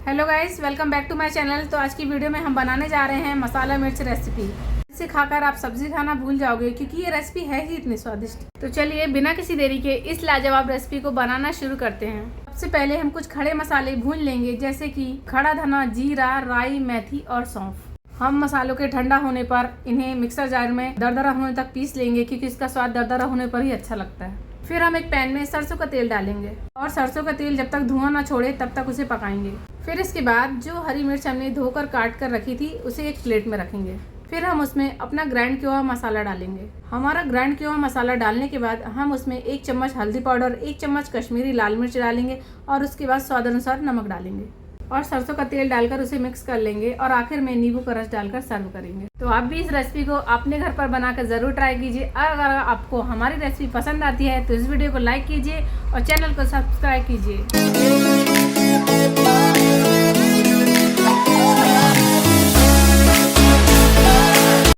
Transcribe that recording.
Hello guys, welcome back to my channel. तो आज की वीडियो में हम बनाने जा रहे हैं मसाला मिर्च रेसिपी। इसे खाकर आप सब्जी खाना भूल जाओगे क्योंकि ये रेसिपी है ही इतनी स्वादिष्ट। तो चलिए बिना किसी देरी के इस लाजवाब रेसिपी को बनाना शुरू करते हैं। सबसे पहले हम कुछ खड़े मसाले भून लेंगे, जैसे कि खड़ा धना, जीरा, राई, मेथी और सौंफ। हम मसालों के ठंडा होने पर इन्हें मिक्सर जार में दरदरा होने तक पीस लेंगे क्योंकि इसका स्वाद दरदरा होने पर ही अच्छा लगता है। फिर हम एक पैन में सरसों का तेल डालेंगे और सरसों का तेल जब तक धुआं ना छोड़े तब तक उसे पकाएंगे। फिर इसके बाद जो हरी मिर्च हमने धोकर काट कर रखी थी उसे एक प्लेट में रखेंगे। फिर हम उसमें अपना ग्राइंड किया हुआ मसाला डालेंगे। हमारा ग्राइंड किया हुआ मसाला डालने के बाद हम उसमें 1 चम्मच हल्दी पाउडर, 1 चम्मच कश्मीरी लाल मिर्च डालेंगे और उसके बाद स्वाद अनुसार नमक डालेंगे और सरसों का तेल डालकर उसे मिक्स कर लेंगे और आखिर में नींबू का रस डालकर सर्व करेंगे। तो आप भी इस रेसिपी को अपने घर पर बनाकर जरूर ट्राई कीजिए। अगर आपको हमारी रेसिपी पसंद आती है तो इस वीडियो को लाइक कीजिए और चैनल को सब्सक्राइब कीजिए।